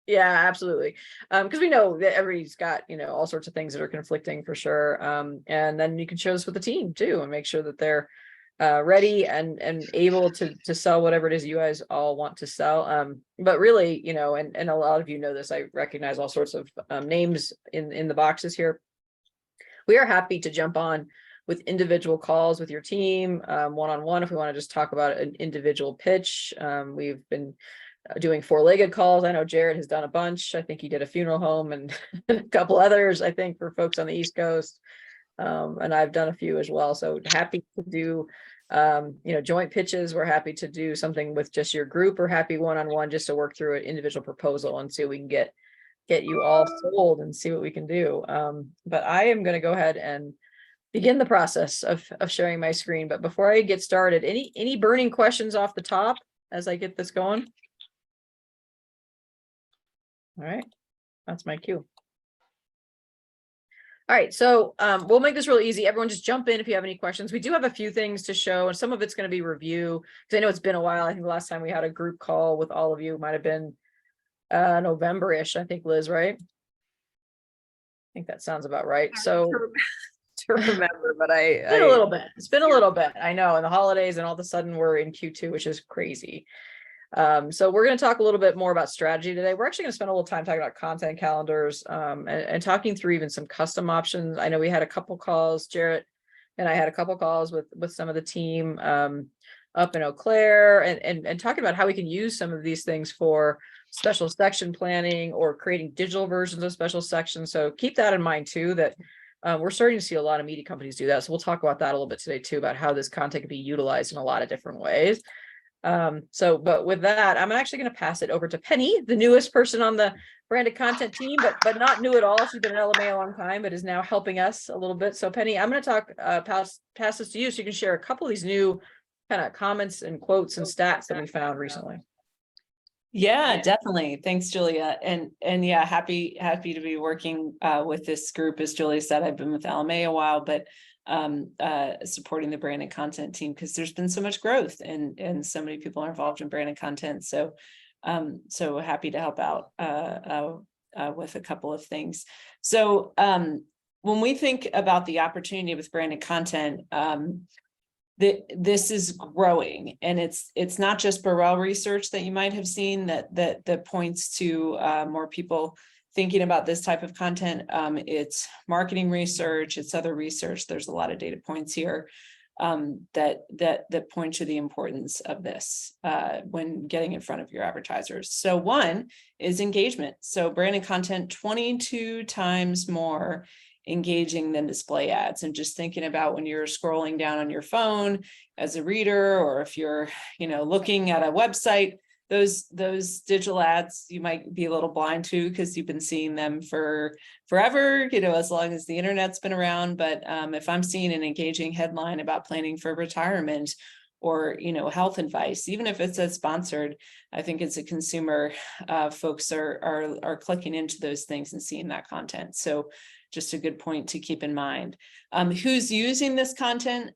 Yeah, absolutely. Because we know that everybody's got, all sorts of things that are conflicting for sure. And then you can share this with the team too and make sure that they're ready and able to sell whatever it is you guys all want to sell. But really, and a lot of you know this, I recognize all sorts of names in the boxes here. We are happy to jump on with individual calls with your team, one-on-one, if we want to just talk about an individual pitch. We've been doing four-legged calls. I know Jared has done a bunch. I think he did a funeral home and a couple others, I think, for folks on the East Coast. And I've done a few as well. So happy to do, joint pitches. We're happy to do something with just your group, or happy one-on-one just to work through an individual proposal and see what we can get you all sold and see what we can do. But I am going to go ahead and begin the process of sharing my screen. But before I get started, any burning questions off the top as I get this going? All right, that's my cue. All right, so we'll make this really easy. Everyone just jump in if you have any questions. We do have a few things to show, and some of it's going to be review, because I know it's been a while. I think the last time we had a group call with all of you might have been November-ish, I think, Liz, right? I think that sounds about right. So to remember, but it's been a little bit. It's been a little bit, I know, and the holidays, and all of a sudden we're in Q2, which is crazy. So we're going to talk a little bit more about strategy today. We're actually going to spend a little time talking about content calendars, and talking through even some custom options. I know we had a couple calls, Jarrett and I had a couple calls with some of the team up in Eau Claire, and talking about how we can use some of these things for special section planning or creating digital versions of special sections. So keep that in mind too, that we're starting to see a lot of media companies do that. So we'll talk about that a little bit today too, about how this content can be utilized in a lot of different ways. But with that, I'm actually going to pass it over to Penny, the newest person on the branded content team, but not new at all. She's been at LMA a long time, but is now helping us a little bit. So Penny, I'm going to talk, pass this to you so you can share a couple of these new kind of comments and quotes and stats that we found recently. Yeah, definitely. Thanks, Julia. And yeah, happy to be working with this group. As Julia said, I've been with LMA a while, but supporting the branded content team because there's been so much growth and so many people are involved in branded content. So so happy to help out with a couple of things. So when we think about the opportunity with branded content, this is growing, and it's not just Burrell research that you might have seen that points to more people thinking about this type of content. It's marketing research, it's other research. There's a lot of data points here that point to the importance of this when getting in front of your advertisers. So one is engagement. So branded content 22 times more engaging than display ads. And just thinking about when you're scrolling down on your phone as a reader, or if you're looking at a website, those digital ads you might be a little blind to because you've been seeing them for forever, as long as the internet's been around. But if I'm seeing an engaging headline about planning for retirement or health advice, even if it says sponsored, I think as a consumer, folks are clicking into those things and seeing that content. So just a good point to keep in mind. Who's using this content?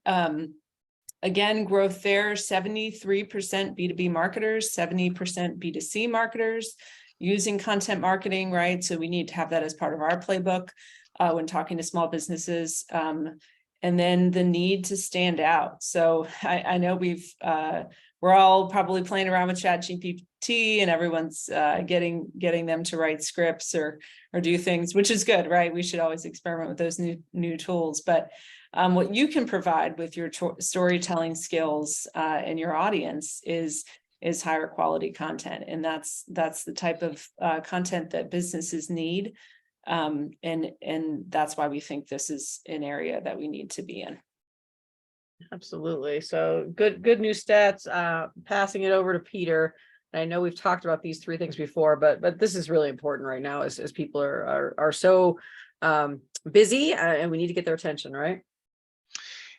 Again, growth there, 73% B2B marketers, 70% B2C marketers using content marketing, right? So we need to have that as part of our playbook when talking to small businesses. And then the need to stand out. So I know we're all probably playing around with ChatGPT, and everyone's getting them to write scripts or do things, which is good, right? We should always experiment with those new tools. But what you can provide with your storytelling skills and your audience is higher quality content, and that's the type of content that businesses need. And that's why we think this is an area that we need to be in. Absolutely. So good new stats. Passing it over to Peter. I know we've talked about these three things before, but this is really important right now as people are so busy, and we need to get their attention, right?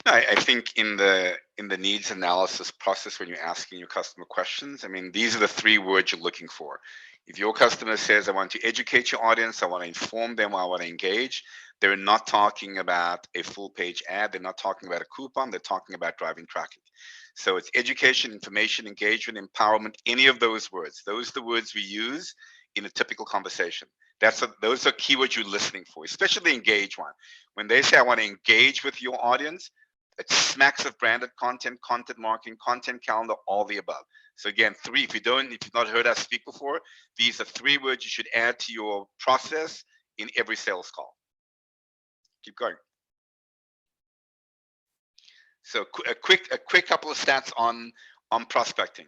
I think in the needs analysis process, when you're asking your customer questions, I mean, these are the three words you're looking for: If your customer says, I want to educate your audience, I want to inform them, I want to engage, they're not talking about a full page ad. They're not talking about a coupon. They're talking about driving traffic. So it's education, information, engagement, empowerment, any of those words. Those are the words we use in a typical conversation. Those are keywords you're listening for, especially the engage one. When they say, I want to engage with your audience, it smacks of branded content, content marketing, content calendar, all the above. So again, if you've not heard us speak before, these are 3 words you should add to your process in every sales call. Keep going. So a quick couple of stats on prospecting.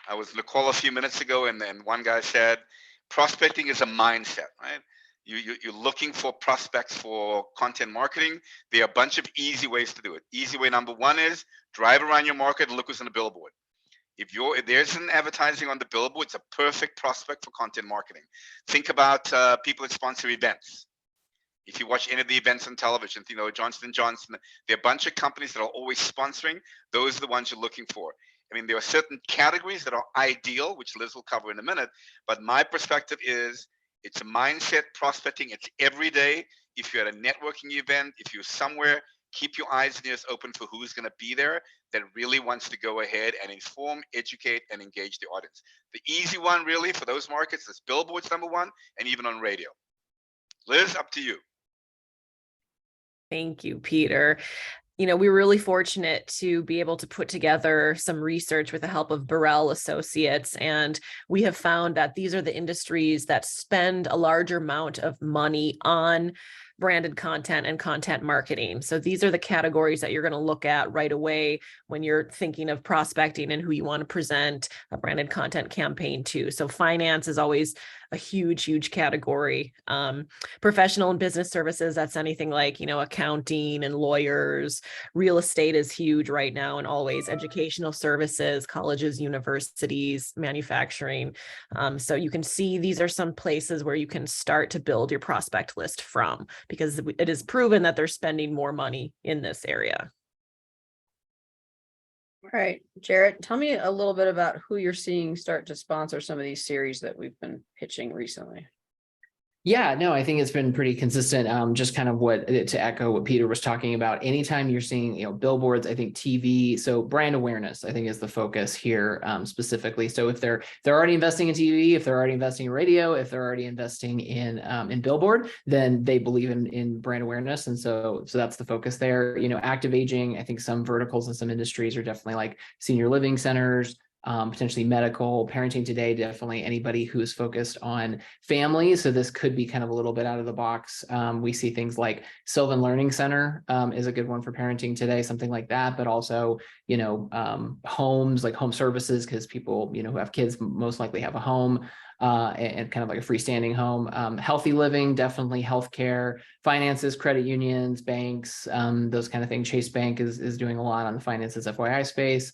I was in the call a few minutes ago, and then one guy said, prospecting is a mindset, right? You're looking for prospects for content marketing. There are a bunch of easy ways to do it. Easy way number 1 is drive around your market and look who's on the billboard. If there's an advertising on the billboard, it's a perfect prospect for content marketing. Think about people that sponsor events. If you watch any of the events on television, Johnson & Johnson, there are a bunch of companies that are always sponsoring. Those are the ones you're looking for. I mean, there are certain categories that are ideal, which Liz will cover in a minute. But my perspective is it's a mindset prospecting. It's every day. If you're at a networking event, if you're somewhere, keep your eyes and ears open for who's going to be there that really wants to go ahead and inform, educate, and engage the audience. The easy one really for those markets is billboards, number 1, and even on radio. Liz, up to you. Thank you, Peter. We were really fortunate to be able to put together some research with the help of Burrell Associates. And we have found that these are the industries that spend a larger amount of money on branded content and content marketing. So these are the categories that you're going to look at right away when you're thinking of prospecting and who you want to present a branded content campaign to. So finance is always a huge category. Professional and business services, that's anything like, accounting and lawyers. Real estate is huge right now and always. Educational services, colleges, universities, manufacturing. So you can see these are some places where you can start to build your prospect list from, because it is proven that they're spending more money in this area. All right, Jarrett, tell me a little bit about who you're seeing start to sponsor some of these series that we've been pitching recently. Yeah, no, I think it's been pretty consistent. Just kind of to echo what Peter was talking about. Anytime you're seeing, billboards, I think TV. So brand awareness, I think, is the focus here specifically. So if they're already investing in TV, if they're already investing in radio, if they're already investing in billboard, then they believe in brand awareness, and so that's the focus there. Active aging. I think some verticals and some industries are definitely like senior living centers. Potentially medical, parenting today, definitely anybody who's focused on families. So this could be kind of a little bit out of the box. We see things like Sylvan Learning Center is a good one for parenting today, something like that, but also, homes, like home services, because people, who have kids most likely have a home. And kind of like a freestanding home. Healthy living, definitely healthcare, finances, credit unions, banks, those kind of things. Chase Bank is doing a lot on the finances FYI space.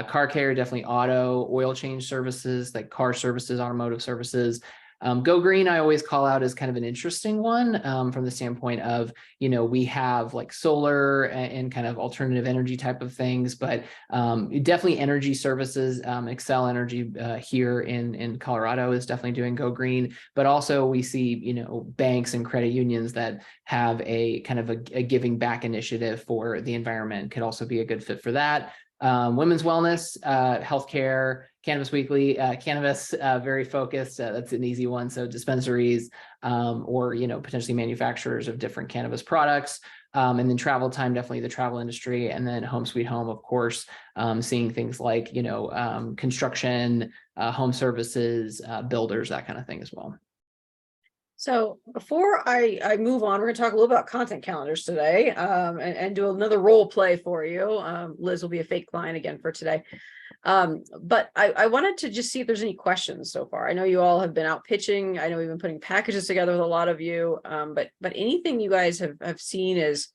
Car care, definitely auto, oil change services, like car services, automotive services. Go Green, I always call out as kind of an interesting one from the standpoint of, we have like solar and kind of alternative energy type of things, but definitely energy services. Excel Energy here in Colorado is definitely doing Go Green, but also we see, banks and credit unions that have a kind of a giving back initiative for the environment could also be a good fit for that. Women's wellness, healthcare, Cannabis Weekly, cannabis, very focused. That's an easy one. So dispensaries, or, potentially manufacturers of different cannabis products. And then travel time, definitely the travel industry. And then Home Sweet Home, of course, seeing things like, construction, home services, builders, that kind of thing as well. So before I move on, we're going to talk a little about content calendars today, and do another role play for you. Liz will be a fake client again for today. But I wanted to just see if there's any questions so far. I know you all have been out pitching. I know we've been putting packages together with a lot of you. But anything you guys have seen as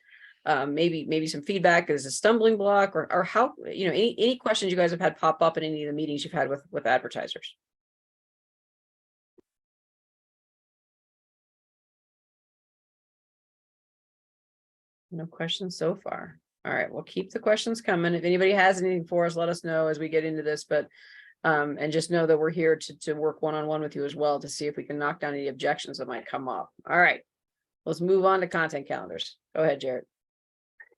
maybe some feedback as a stumbling block, or how, any questions you guys have had pop up in any of the meetings you've had with advertisers. No questions so far. All right, we'll keep the questions coming. If anybody has anything for us, let us know as we get into this. But And just know that we're here to work one-on-one with you as well to see if we can knock down any objections that might come up. All right, let's move on to content calendars. Go ahead, Jared.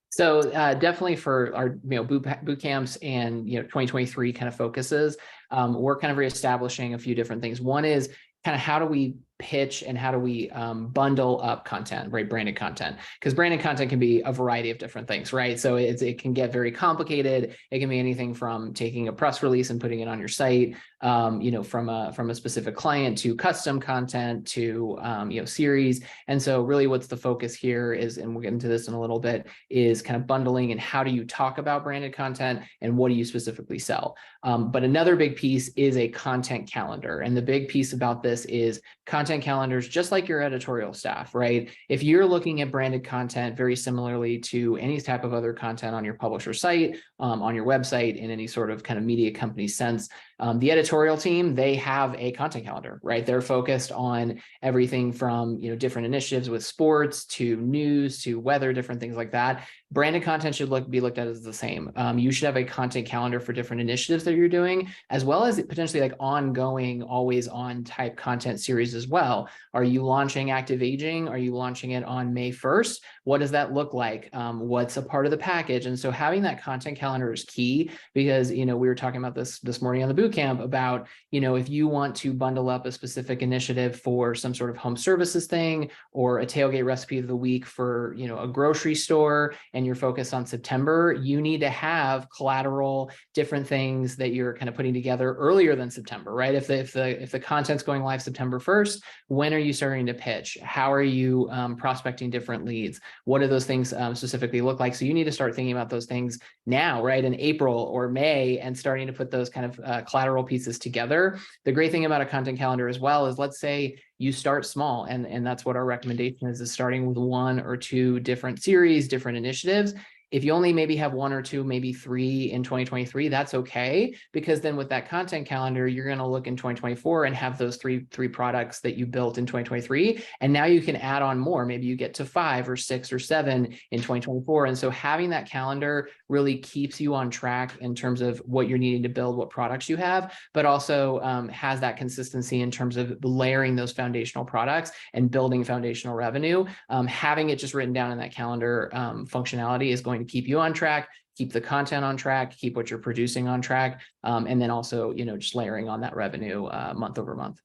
So definitely for our boot camps and 2023 kind of focuses, we're kind of reestablishing a few different things. One is kind of how do we pitch and how do we bundle up content, right? Branded content, because branded content can be a variety of different things, right? So it can get very complicated. It can be anything from taking a press release and putting it on your site, from a specific client, to custom content, to series. And so really what's the focus here is, and we'll get into this in a little bit, is kind of bundling and how do you talk about branded content and what do you specifically sell. But another big piece is a content calendar. And the big piece about this is content calendars, just like your editorial staff, right? If you're looking at branded content very similarly to any type of other content on your publisher site, on your website, in any sort of kind of media company sense, the editorial team, they have a content calendar, right? They're focused on everything from, different initiatives with sports to news to weather, different things like that. Branded content should be looked at as the same. You should have a content calendar for different initiatives that you're doing, as well as potentially like ongoing, always on type content series as well. Are you launching Active Aging? Are you launching it on May 1st? What does that look like? What's a part of the package? And so having that content calendar is key, because, we were talking about this morning on the boot camp about, if you want to bundle up a specific initiative for some sort of home services thing, or a tailgate recipe of the week for, a grocery store, and you're focused on September, you need to have collateral, different things that you're kind of putting together earlier than September, right? If the content's going live September 1st, when are you starting to pitch? How are you prospecting different leads? What do those things specifically look like? So you need to start thinking about those things now, right? In April or May, and starting to put those kind of collateral pieces together. The great thing about a content calendar as well is, let's say you start small, and that's what our recommendation is starting with 1 or 2 different series, different initiatives. If you only maybe have 1 or 2, maybe 3 in 2023, that's okay, because then with that content calendar, you're going to look in 2024 and have those three products that you built in 2023. And now you can add on more. Maybe you get to 5 or 6 or 7 in 2024. And so having that calendar really keeps you on track in terms of what you're needing to build, what products you have, but also has that consistency in terms of layering those foundational products and building foundational revenue. Having it just written down in that calendar functionality is going to keep you on track, keep the content on track, keep what you're producing on track, and then also, just layering on that revenue month over month.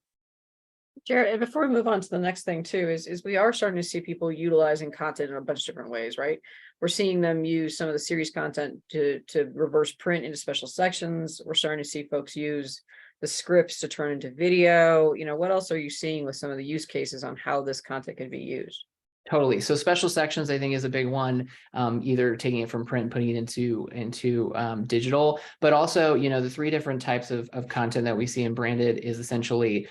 Jared, before we move on to the next thing too, is we are starting to see people utilizing content in a bunch of different ways, right? We're seeing them use some of the series content to reverse print into special sections. We're starting to see folks use the scripts to turn into video. What else are you seeing with some of the use cases on how this content can be used? Totally. So special sections, I think, is a big one, either taking it from print, putting it into digital, but also, the 3 different types of content that we see in branded is essentially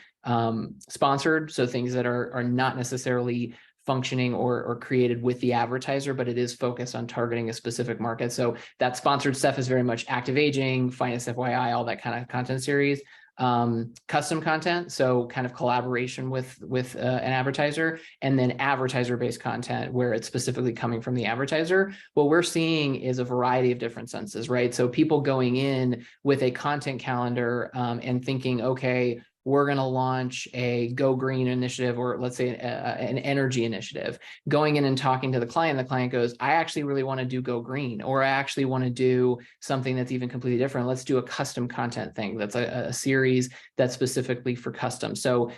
sponsored. So things that are not necessarily functioning or created with the advertiser, but it is focused on targeting a specific market. So that sponsored stuff is very much Active Aging, Finest FYI, all that kind of content series. Custom content, so kind of collaboration with an advertiser, and then advertiser-based content where it's specifically coming from the advertiser. What we're seeing is a variety of different senses, right? So people going in with a content calendar and thinking, okay, we're going to launch a Go Green initiative, or let's say an energy initiative, going in and talking to the client goes, I actually really want to do Go Green, or I actually want to do something that's even completely different. Let's do a custom content thing. That's a series that's specifically for custom. So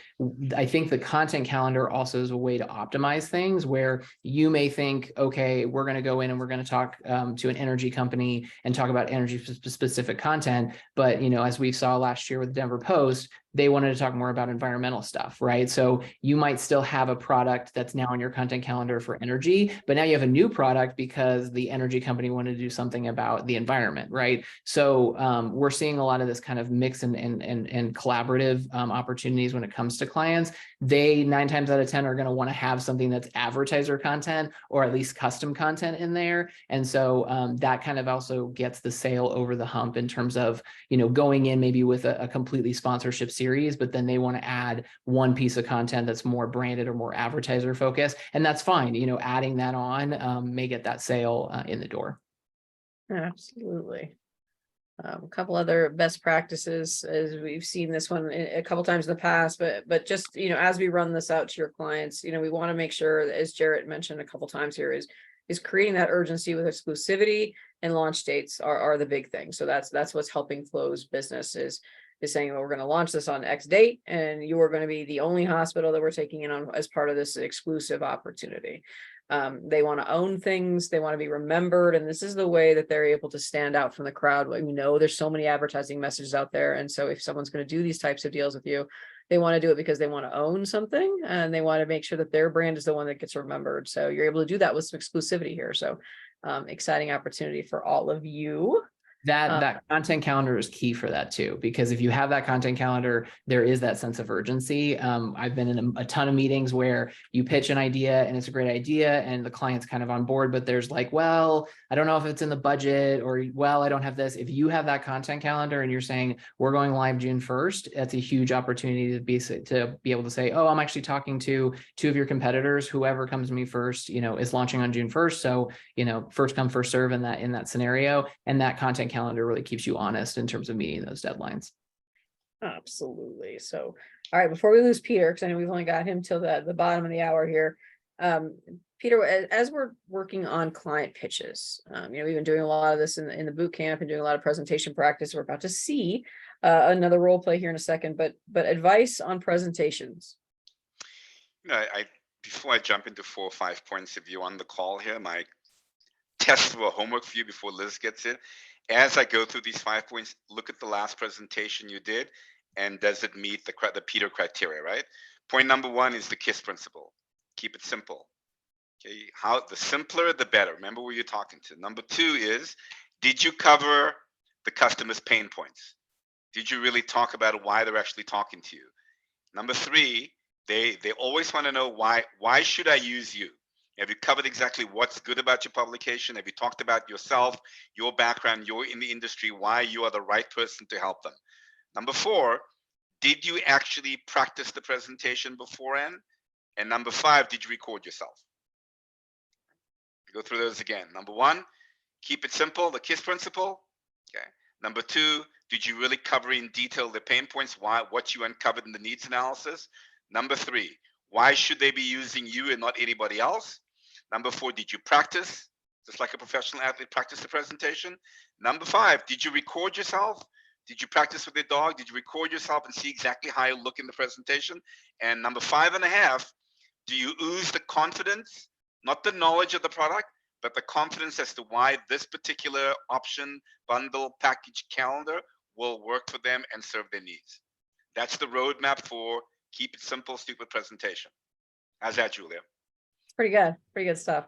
I think the content calendar also is a way to optimize things, where you may think, okay, we're going to go in and we're going to talk to an energy company and talk about energy specific content. But, as we saw last year with the Denver Post, they wanted to talk more about environmental stuff, right? So you might still have a product that's now on your content calendar for energy, but now you have a new product because the energy company wanted to do something about the environment, right? So we're seeing a lot of this kind of mix and collaborative opportunities when it comes to clients. They 9 times out of 10 are going to want to have something that's advertiser content, or at least custom content in there. And so that kind of also gets the sale over the hump in terms of, going in maybe with a completely sponsorship series, but then they want to add one piece of content that's more branded or more advertiser focused. And that's fine. Adding that on may get that sale in the door. Absolutely. A couple other best practices, as we've seen this one a couple times in the past, but just, as we run this out to your clients, we want to make sure, as Jarrett mentioned a couple times here, is creating that urgency with exclusivity, and launch dates are the big thing. So that's what's helping close business is saying, well, we're going to launch this on X date, and you are going to be the only hospital that we're taking in on as part of this exclusive opportunity. They want to own things, they want to be remembered, and this is the way that they're able to stand out from the crowd. We know there's so many advertising messages out there, and so if someone's going to do these types of deals with you, they want to do it because they want to own something, and they want to make sure that their brand is the one that gets remembered. So you're able to do that with some exclusivity here. So exciting opportunity for all of you. That content calendar is key for that too, because if you have that content calendar, there is that sense of urgency. I've been in a ton of meetings where you pitch an idea and it's a great idea and the client's kind of on board, but there's like, well, I don't know if it's in the budget, or, well, I don't have this. If you have that content calendar and you're saying we're going live June 1st, that's a huge opportunity to be able to say, oh, I'm actually talking to 2 of your competitors. Whoever comes to me first, is launching on June 1st. So, first come, first serve in that scenario. And that content calendar really keeps you honest in terms of meeting those deadlines. Absolutely. So, all right, before we lose Peter, because I know we've only got him till the bottom of the hour here. Peter, as we're working on client pitches, we've been doing a lot of this in the boot camp and doing a lot of presentation practice. We're about to see another role play here in a second, but advice on presentations. Before I jump into 4 or 5 points of view on the call here, my test for homework for you before Liz gets it. As I go through these 5 points, look at the last presentation you did, and does it meet the Peter criteria, right? Point number 1 is the KISS principle. Keep it simple. Okay, the simpler, the better. Remember who you're talking to. Number 2 is, did you cover the customer's pain points? Did you really talk about why they're actually talking to you? Number 3, they always want to know why should I use you? Have you covered exactly what's good about your publication? Have you talked about yourself, your background, you're in the industry, why you are the right person to help them? Number 4, did you actually practice the presentation beforehand? And number 5, did you record yourself? Go through those again. Number 1, keep it simple, the KISS principle. Okay. Number 2, did you really cover in detail the pain points, what you uncovered in the needs analysis? Number 3, why should they be using you and not anybody else? Number 4, did you practice, just like a professional athlete, practice the presentation? Number 5, did you record yourself? Did you practice with your dog? Did you record yourself and see exactly how you look in the presentation? And number 5.5, do you ooze the confidence, not the knowledge of the product, but the confidence as to why this particular option, bundle, package, calendar will work for them and serve their needs? That's the roadmap for keep it simple, stupid presentation. How's that, Julia? Pretty good stuff.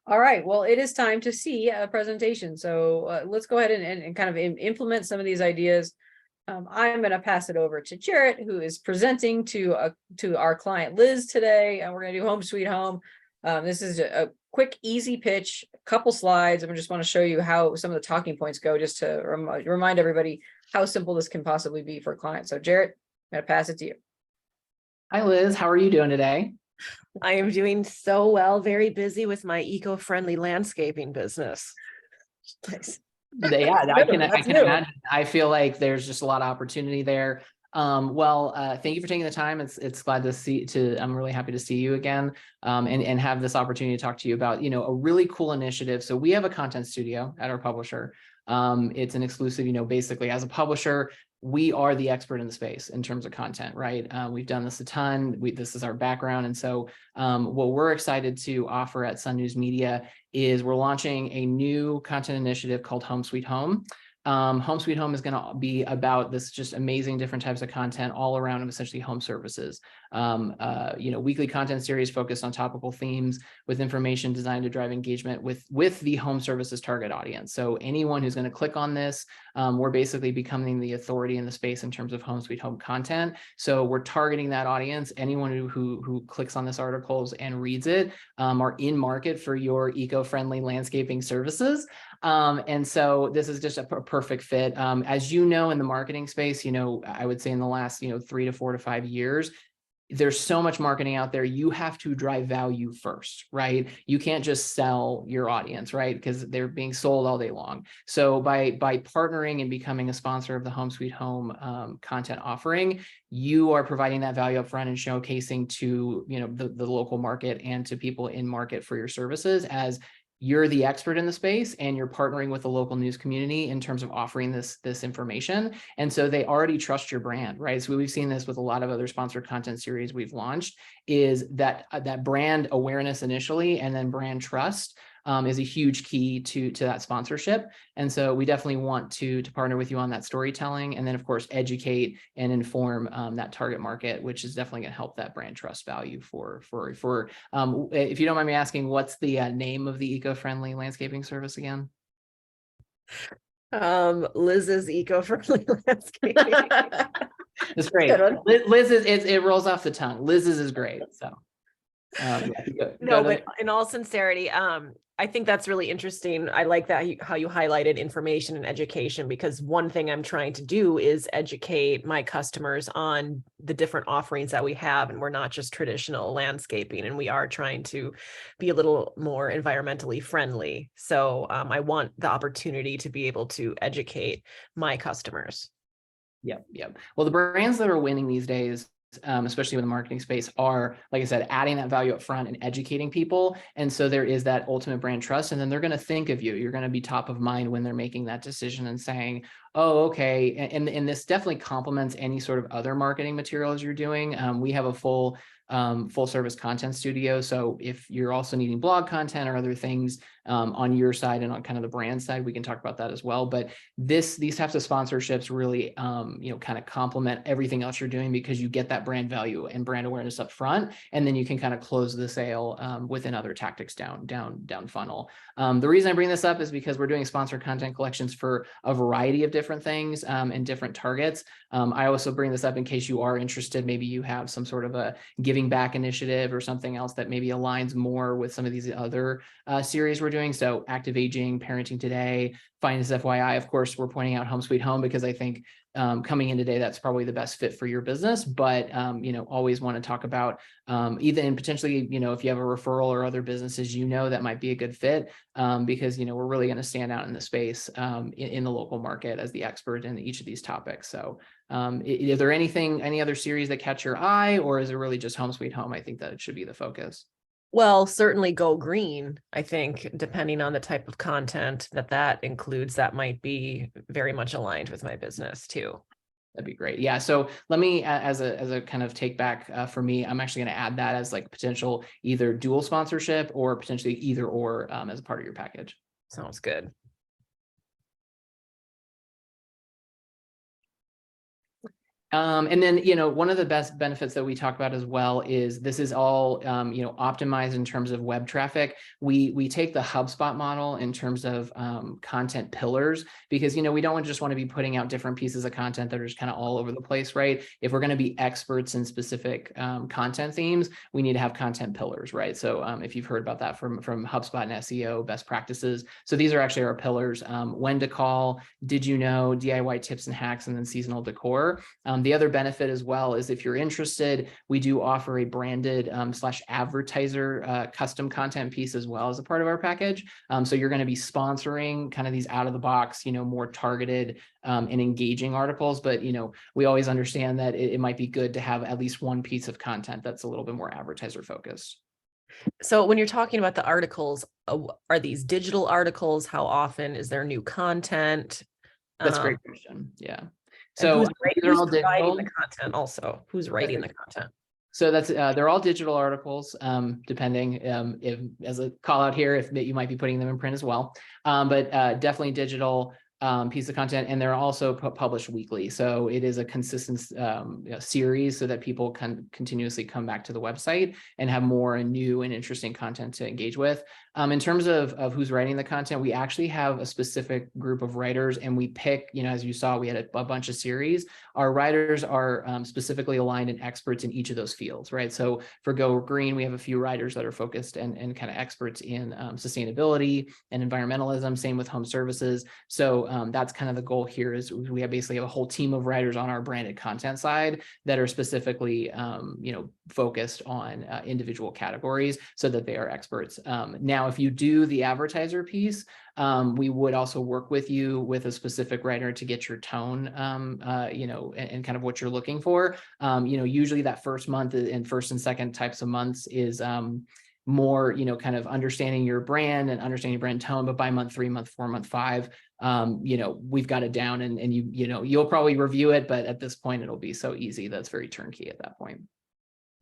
All right, well, it is time to see a presentation. So let's go ahead and kind of implement some of these ideas. I'm going to pass it over to Jarrett, who is presenting to our client Liz today, and we're going to do Home Sweet Home. This is a quick, easy pitch, a couple slides. I just want to show you how some of the talking points go, just to remind everybody how simple this can possibly be for a client. So Jarrett, I'm going to pass it to you. Hi, Liz. How are you doing today? I am doing so well, very busy with my eco-friendly landscaping business. Nice. Yeah, I can That's new. imagine. I feel like there's just a lot of opportunity there. Thank you for taking the time. It's glad to I'm really happy to see you again, and have this opportunity to talk to you about, a really cool initiative. So we have a content studio at our publisher. It's an exclusive, basically as a publisher, we are the expert in the space in terms of content, right? We've done this a ton. This is our background. And so what we're excited to offer at Sun News Media is we're launching a new content initiative called Home Sweet Home. Home Sweet Home is going to be about this just amazing different types of content all around essentially home services. Weekly content series focused on topical themes with information designed to drive engagement with the home services target audience. So anyone who's going to click on this, we're basically becoming the authority in the space in terms of Home Sweet Home content. So we're targeting that audience. Anyone who clicks on this articles and reads it are in market for your eco-friendly landscaping services. And so this is just a perfect fit. As you know, in the marketing space, I would say in the last, 3 to 4 to 5 years, there's so much marketing out there. You have to drive value first, right? You can't just sell your audience, right? Because they're being sold all day long. So by partnering and becoming a sponsor of the Home Sweet Home content offering, you are providing that value up front and showcasing to, you know, the local market and to people in market for your services, as you're the expert in the space and you're partnering with the local news community in terms of offering this information. And so they already trust your brand, right? So we've seen this with a lot of other sponsored content series we've launched, is that brand awareness initially, and then brand trust is a huge key to that sponsorship. And so we definitely want to partner with you on that storytelling, and then of course educate and inform that target market, which is definitely going to help that brand trust value for if you don't mind me asking, what's the name of the eco-friendly landscaping service again? Liz's eco-friendly landscaping. It's great. Good one. Liz is, it rolls off the tongue. Liz's is great. So No, but in all sincerity, I think that's really interesting. I like that how you highlighted information and education, because one thing I'm trying to do is educate my customers on the different offerings that we have, and we're not just traditional landscaping, and we are trying to be a little more environmentally friendly. So I want the opportunity to be able to educate my customers. Yep. Well, the brands that are winning these days, especially with the marketing space, are, like I said, adding that value up front and educating people. And so there is that ultimate brand trust. And then they're going to think of you. You're going to be top of mind when they're making that decision and saying, oh, okay. And this definitely complements any sort of other marketing materials you're doing. We have a full service content studio. So if you're also needing blog content or other things on your side and on kind of the brand side, we can talk about that as well. But these types of sponsorships really, kind of complement everything else you're doing, because you get that brand value and brand awareness up front, and then you can kind of close the sale within other tactics down funnel. The reason I bring this up is because we're doing sponsored content collections for a variety of different things and different targets. I also bring this up in case you are interested. Maybe you have some sort of a giving back initiative or something else that maybe aligns more with some of these other series we're doing. So Active Aging, Parenting Today, Finance FYI. Of course, we're pointing out Home Sweet Home because I think coming in today, that's probably the best fit for your business. But always want to talk about even potentially, if you have a referral or other businesses, that might be a good fit, because we're really going to stand out in the space in the local market as the expert in each of these topics. So is there any other series that catch your eye, or is it really just Home Sweet Home? I think that it should be the focus. Well, certainly Go Green, I think, depending on the type of content that includes, that might be very much aligned with my business too. That'd be great. Yeah. So let me, as a kind of take back for me, I'm actually going to add that as like potential either dual sponsorship or potentially either or as a part of your package. Sounds good. And then, one of the best benefits that we talk about as well is this is all, optimized in terms of web traffic. We take the HubSpot model in terms of content pillars, because, we don't just want to be putting out different pieces of content that are just kind of all over the place, right? If we're going to be experts in specific content themes, we need to have content pillars, right? So if you've heard about that from HubSpot and SEO best practices. So these are actually our pillars: when to call, did you know, DIY tips and hacks, and then seasonal decor. The other benefit as well is if you're interested, we do offer a branded / advertiser custom content piece as well as a part of our package. So you're going to be sponsoring kind of these out of the box, more targeted and engaging articles. But, we always understand that it might be good to have at least one piece of content that's a little bit more advertiser focused. So when you're talking about the articles, are these digital articles? How often is there new content? That's a great question. Yeah. So So who's writing the content also? Who's writing the content? So that's they're all digital articles, depending if, as a call out here, if you might be putting them in print as well, but definitely digital piece of content, and they're also published weekly. So it is a consistent series, so that people can continuously come back to the website and have more and new and interesting content to engage with. In terms of who's writing the content, we actually have a specific group of writers, and we pick, as you saw, we had a bunch of series. Our writers are specifically aligned and experts in each of those fields, right? So for Go Green, we have a few writers that are focused and kind of experts in sustainability and environmentalism. Same with home services. So that's kind of the goal here is we have basically have a whole team of writers on our branded content side that are specifically, focused on individual categories so that they are experts. Now, if you do the advertiser piece, we would also work with you with a specific writer to get your tone, and kind of what you're looking for. Usually that first month and first and second types of months is more, kind of understanding your brand and understanding your brand tone. But by month 3, month 4, month 5, we've got it down, and you'll probably review it, but at this point it'll be so easy that's very turnkey at that point.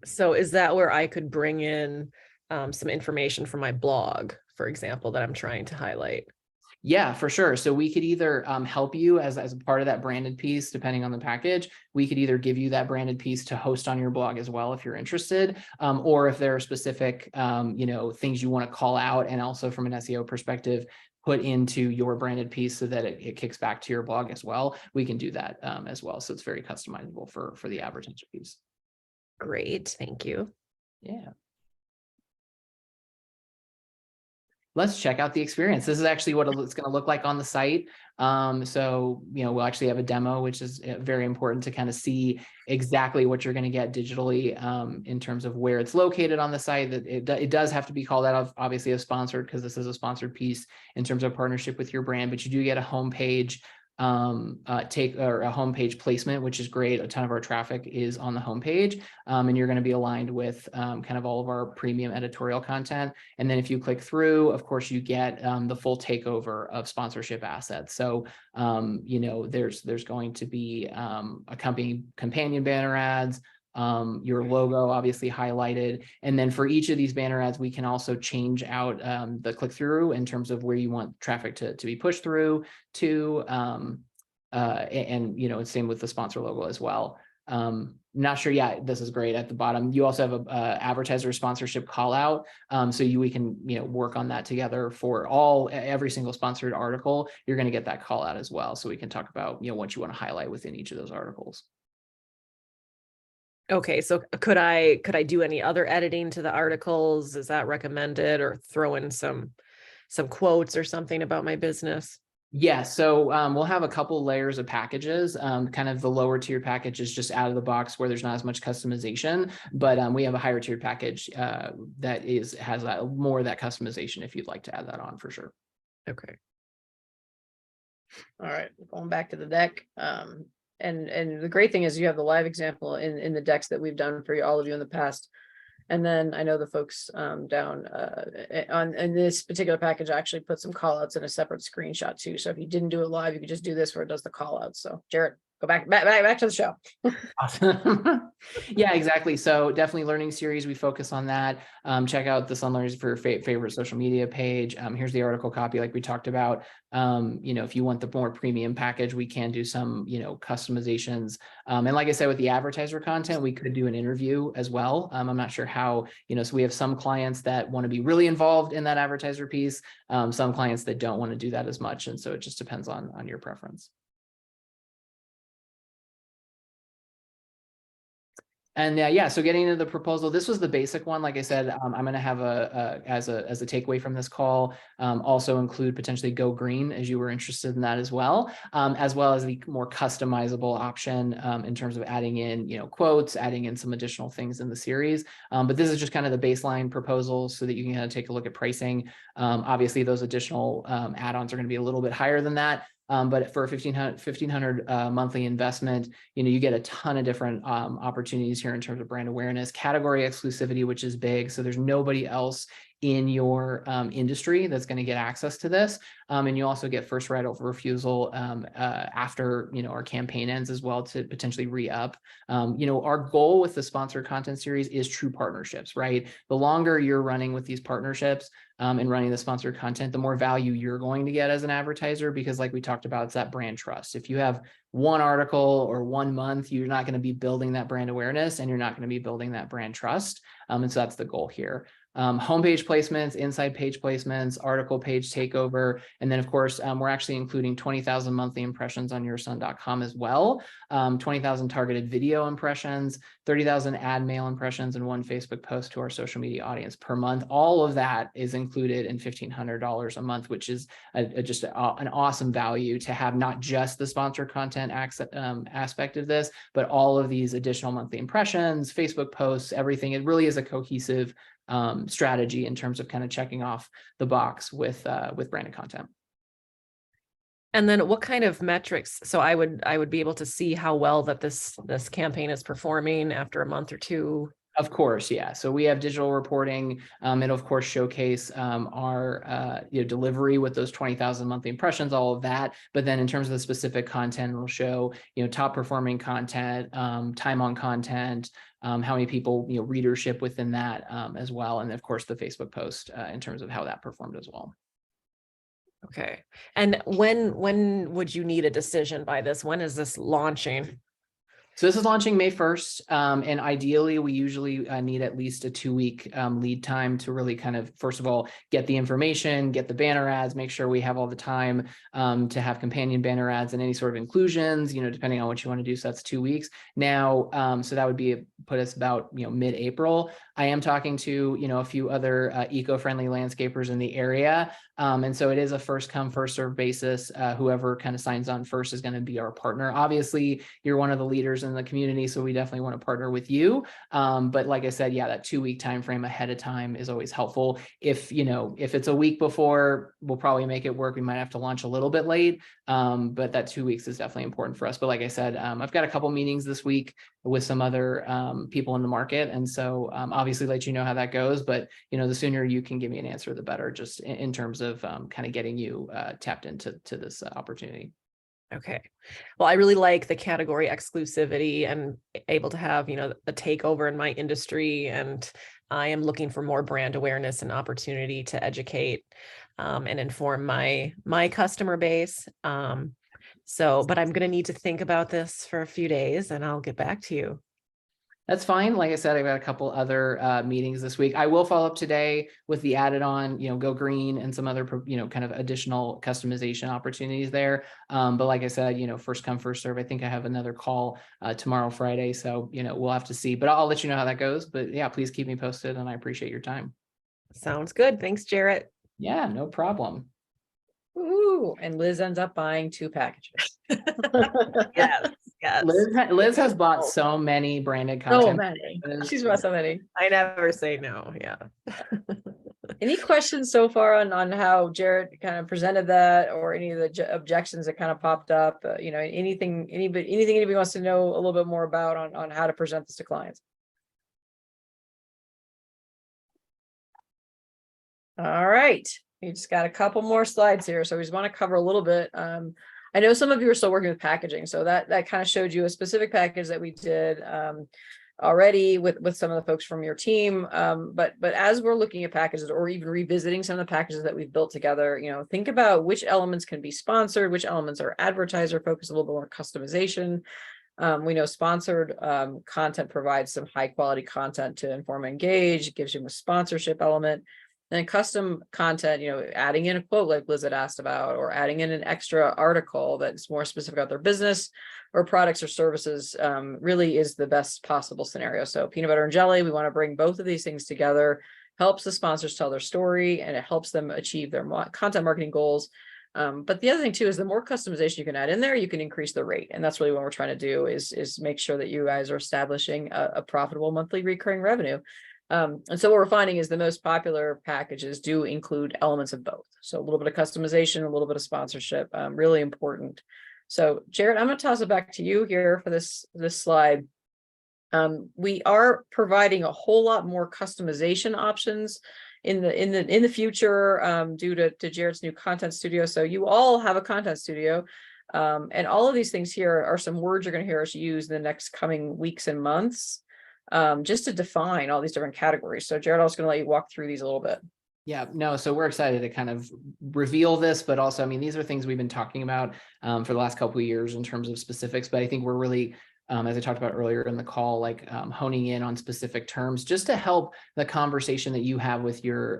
So is that where I could bring in some information from my blog, for example, that I'm trying to highlight? Yeah, for sure. So we could either help you as a part of that branded piece, depending on the package. We could either give you that branded piece to host on your blog as well, if you're interested, or if there are specific, things you want to call out, and also from an SEO perspective, put into your branded piece so that it kicks back to your blog as well. We can do that as well. So it's very customizable for the advertiser piece. Great, thank you. Yeah. Let's check out the experience. This is actually what it's going to look like on the site. So, we'll actually have a demo, which is very important to kind of see exactly what you're going to get digitally in terms of where it's located on the site. That it does have to be called out, obviously, as sponsored, because this is a sponsored piece in terms of partnership with your brand, but you do get a homepage or a homepage placement, which is great. A ton of our traffic is on the homepage, and you're going to be aligned with kind of all of our premium editorial content. And then if you click through, of course, you get the full takeover of sponsorship assets. So there's going to be accompanying companion banner ads, your logo obviously highlighted. And then for each of these banner ads, we can also change out the click-through in terms of where you want traffic to be pushed through to, and same with the sponsor logo as well. Not sure. Yeah, this is great at the bottom. You also have a advertiser sponsorship call out. So we can, work on that together for every single sponsored article. You're going to get that call out as well. So we can talk about, what you want to highlight within each of those articles. Okay, so could I do any other editing to the articles? Is that recommended, or throw in some quotes or something about my business? Yeah, so we'll have a couple layers of packages. Kind of the lower tier package is just out of the box where there's not as much customization, but we have a higher tier package that has more of that customization if you'd like to add that on, for sure. Okay. All right, going back to the deck. And the great thing is you have the live example in the decks that we've done for all of you in the past. And then I know the folks down in this particular package actually put some call outs in a separate screenshot too. So if you didn't do it live, you could just do this where it does the call outs. So Jarrett, go back to the show. Awesome. Yeah, exactly. So definitely learning series. We focus on that. Check out the Sun Learners for your favorite social media page. Here's the article copy, like we talked about. If you want the more premium package, we can do some, customizations. And like I said, with the advertiser content, we could do an interview as well. I'm not sure how, so we have some clients that want to be really involved in that advertiser piece. Some clients that don't want to do that as much. And so it just depends on your preference. And yeah, so getting into the proposal, this was the basic one. Like I said, I'm going to have as a takeaway from this call, also include potentially Go Green, as you were interested in that as well as the more customizable option in terms of adding in, quotes, adding in some additional things in the series. But this is just kind of the baseline proposal so that you can kind of take a look at pricing. Obviously, those additional add-ons are going to be a little bit higher than that. But for a $1,500 monthly investment, you get a ton of different opportunities here in terms of brand awareness, category exclusivity, which is big. So there's nobody else in your industry that's going to get access to this. And you also get first right of refusal after, our campaign ends as well to potentially re-up. Our goal with the sponsored content series is true partnerships, right? The longer you're running with these partnerships and running the sponsored content, the more value you're going to get as an advertiser, because like we talked about, it's that brand trust. If you have one article or 1 month, you're not going to be building that brand awareness and you're not going to be building that brand trust. And so that's the goal here. homepage placements, inside page placements, article page takeover. And then of course, we're actually including 20,000 monthly impressions on yoursun.com as well. 20,000 targeted video impressions, 30,000 ad mail impressions, and 1 Facebook post to our social media audience per month. All of that is included in $1,500 a month, which is just an awesome value to have, not just the sponsored content aspect of this, but all of these additional monthly impressions, Facebook posts, everything. It really is a cohesive strategy in terms of kind of checking off the box with branded content. And then what kind of metrics? So I would be able to see how well that this campaign is performing after a month or two. Of course, yeah. So we have digital reporting. It'll of course showcase our delivery with those 20,000 monthly impressions, all of that. But then in terms of the specific content, it'll show top performing content, time on content, how many people readership within that as well, and of course the Facebook post in terms of how that performed as well. Okay. And when would you need a decision by this? When is this launching? So this is launching May 1st. And ideally, we usually need at least a 2-week lead time to really kind of, first of all, get the information, get the banner ads, make sure we have all the time to have companion banner ads and any sort of inclusions, depending on what you want to do. So that's 2 weeks. Now, so that would put us about, mid-April. I am talking to, a few other eco-friendly landscapers in the area. And so it is a first come, first serve basis. Whoever kind of signs on first is going to be our partner. Obviously, you're one of the leaders in the community, so we definitely want to partner with you. But like I said, yeah, that 2-week time frame ahead of time is always helpful. If it's a week before, we'll probably make it work. We might have to launch a little bit late, but that 2 weeks is definitely important for us. But like I said, I've got a couple meetings this week with some other people in the market, and so obviously let you know how that goes. But the sooner you can give me an answer, the better, just in terms of kind of getting you tapped into this opportunity. Okay. Well, I really like the category exclusivity and able to have, a takeover in my industry. And I am looking for more brand awareness and opportunity to educate and inform my customer base. But I'm going to need to think about this for a few days and I'll get back to you. That's fine. Like I said, I've got a couple other meetings this week. I will follow up today with the added on, Go Green and some other, kind of additional customization opportunities there. But like I said, first come, first serve. I think I have another call tomorrow, Friday. So, we'll have to see, but I'll let you know how that goes. But yeah, please keep me posted and I appreciate your time. Sounds good. Thanks, Jarrett. Yeah, no problem. Ooh, and Liz ends up buying 2 packages. Yes. Yes. Liz has bought so many branded So content. many. She's bought so many. I never say no. Yeah. Any questions so far on how Jarrett kind of presented that, or any of the objections that kind of popped up? Anything anybody wants to know a little bit more about on how to present this to clients? All right, we just got a couple more slides here, so we just want to cover a little bit. I know some of you are still working with packaging, so that kind of showed you a specific package that we did already with some of the folks from your team. But as we're looking at packages or even revisiting some of the packages that we've built together, think about which elements can be sponsored, which elements are advertiser focused, a little bit more customization. We know sponsored content provides some high quality content to inform and engage. It gives you a sponsorship element. Then custom content, adding in a quote like Liz had asked about, or adding in an extra article that's more specific about their business or products or services, really is the best possible scenario. So peanut butter and jelly, we want to bring both of these things together, helps the sponsors tell their story, and it helps them achieve their content marketing goals. But the other thing too is the more customization you can add in there, you can increase the rate. And that's really what we're trying to do is make sure that you guys are establishing a profitable monthly recurring revenue. And so what we're finding is the most popular packages do include elements of both. So a little bit of customization, a little bit of sponsorship, really important. So Jarrett, I'm going to toss it back to you here for this slide. We are providing a whole lot more customization options in the future due to Jarrett's new content studio. So you all have a content studio. And all of these things here are some words you're going to hear us use in the next coming weeks and months. Just to define all these different categories. So Jarrett, I was going to let you walk through these a little bit. Yeah, no, so we're excited to kind of reveal this, but also, these are things we've been talking about for the last couple of years in terms of specifics, but I think we're really as I talked about earlier in the call, like honing in on specific terms just to help the conversation that you have with your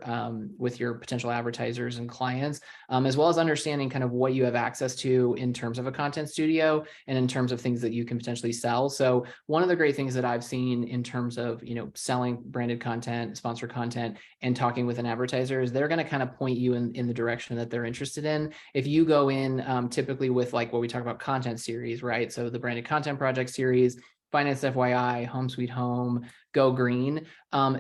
potential advertisers and clients, as well as understanding kind of what you have access to in terms of a content studio and in terms of things that you can potentially sell. So one of the great things that I've seen in terms of, selling branded content, sponsored content, and talking with an advertiser is they're going to kind of point you in the direction that they're interested in. If you go in typically with like what we talk about content series, right? So the branded content project series, Finance FYI, Home Sweet Home, Go Green,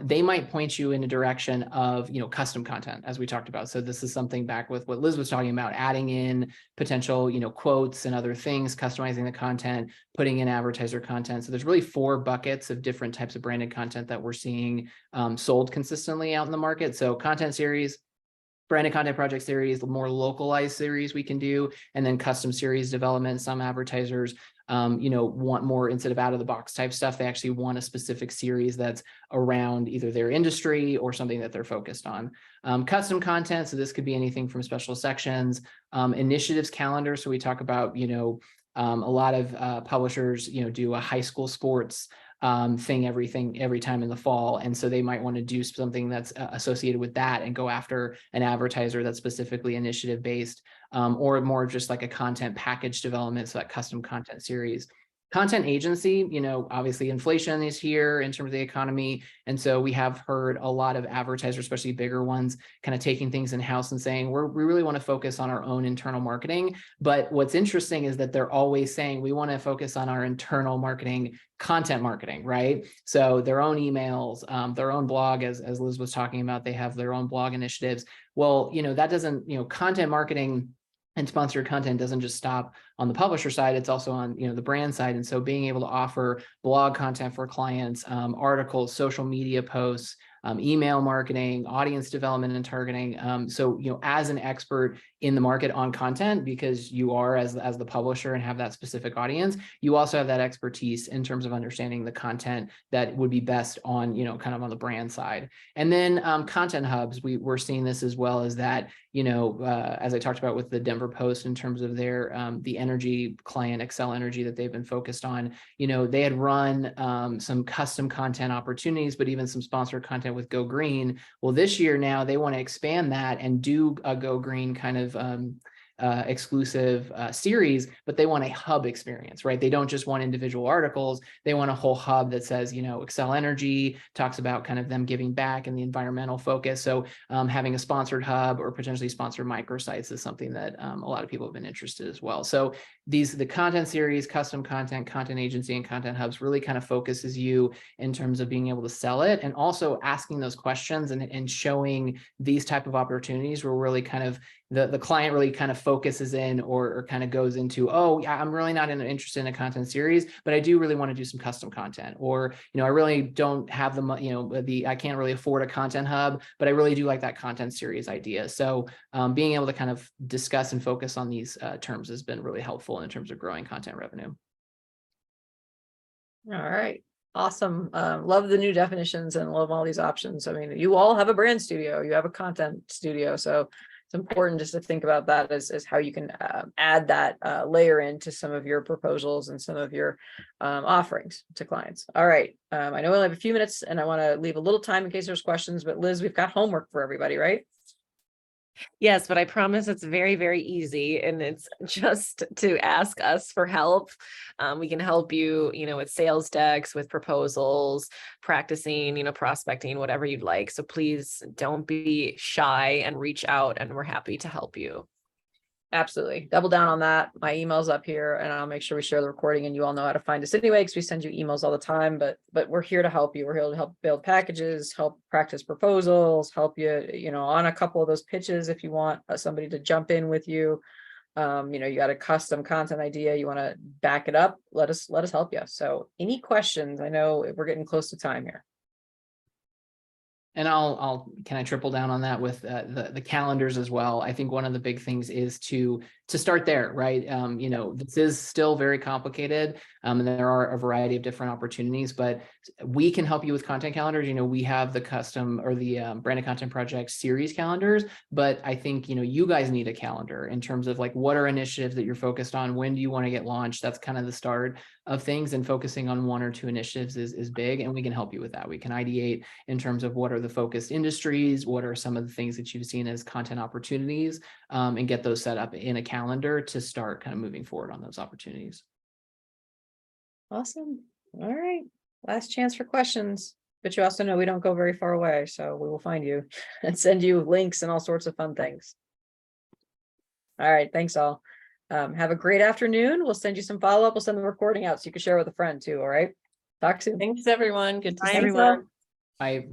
they might point you in a direction of, custom content, as we talked about. So this is something back with what Liz was talking about, adding in potential, quotes and other things, customizing the content, putting in advertiser content. So there's really 4 buckets of different types of branded content that we're seeing sold consistently out in the market. So content series, branded content project series, the more localized series we can do, and then custom series development. Some advertisers want more, instead of out of the box type stuff, they actually want a specific series that's around either their industry or something that they're focused on. Custom content, so this could be anything from special sections, initiatives calendar. So we talk about, a lot of publishers, do a high school sports thing every time in the fall, and so they might want to do something that's associated with that and go after an advertiser that's specifically initiative based, or more just like a content package development, so that custom content series. Content agency, obviously inflation is here in terms of the economy. And so we have heard a lot of advertisers, especially bigger ones, kind of taking things in house and saying, we really want to focus on our own internal marketing. But what's interesting is that they're always saying, we want to focus on our internal marketing, content marketing, right? So their own emails, their own blog, as Liz was talking about, they have their own blog initiatives. Well, that doesn't, content marketing and sponsored content doesn't just stop on the publisher side, it's also on the brand side. And so being able to offer blog content for clients, articles, social media posts, email marketing, audience development and targeting. So, as an expert in the market on content, because you are as the publisher and have that specific audience, you also have that expertise in terms of understanding the content that would be best on, kind of on the brand side. And then content hubs, we're seeing this as well as that, as I talked about with the Denver Post in terms of their, the energy client, Xcel Energy, that they've been focused on, they had run some custom content opportunities, but even some sponsored content with Go Green. Well, this year now they want to expand that and do a Go Green kind of exclusive series, but they want a hub experience, right? They don't just want individual articles. They want a whole hub that says, Xcel Energy talks about kind of them giving back and the environmental focus. So having a sponsored hub or potentially sponsored microsites is something that a lot of people have been interested as well. So the content series, custom content, content agency, and content hubs really kind of focuses you in terms of being able to sell it, and also asking those questions and showing these type of opportunities where really kind of the client really kind of focuses in or kind of goes into, oh yeah, I'm really not interested in a content series, but I do really want to do some custom content, or I really don't have the I can't really afford a content hub, but I really do like that content series idea. So being able to kind of discuss and focus on these terms has been really helpful in terms of growing content revenue. All right. Awesome. Love the new definitions and love all these options. I mean, you all have a brand studio, you have a content studio. So it's important just to think about that as how you can add that layer into some of your proposals and some of your offerings to clients. All right. I know we only have a few minutes and I want to leave a little time in case there's questions, but Liz, we've got homework for everybody, right? Yes, but I promise it's very, very easy. And it's just to ask us for help. We can help you, with sales decks, with proposals, practicing, prospecting, whatever you'd like. So please don't be shy and reach out, and we're happy to help you. Absolutely. Double down on that. My email's up here and I'll make sure we share the recording, and you all know how to find us anyway, because we send you emails all the time, but we're here to help you. We're here to help build packages, help practice proposals, help you, on a couple of those pitches. If you want somebody to jump in with you, you got a custom content idea, you want to back it up, let us help you. So any questions? I know we're getting close to time here. And can I triple down on that with the calendars as well? I think one of the big things is to to start there, right? You know, this is still very complicated, and there are a variety of different opportunities, but we can help you with content calendars. You know, we have the custom or the Branded Content Project series calendars, but I think, you know, you guys need a calendar in terms of like, what are initiatives that you're focused on? When do you want to get launched? That's kind of the start of things, and focusing on 1 or 2 initiatives is big, and we can help you with that. We can ideate in terms of what are the focused industries, what are some of the things that you've seen as content opportunities, and get those set up in a calendar to start kind of moving forward on those opportunities. Awesome. All right. Last chance for questions, but you also know we don't go very far away, so we will find you and send you links and all sorts of fun things. All right. Thanks all. Have a great afternoon. We'll send you some follow-up. We'll send the recording out so you can share with a friend too. All right. Talk soon. Thanks, everyone. Good to Bye, see you. Thanks all. everyone. I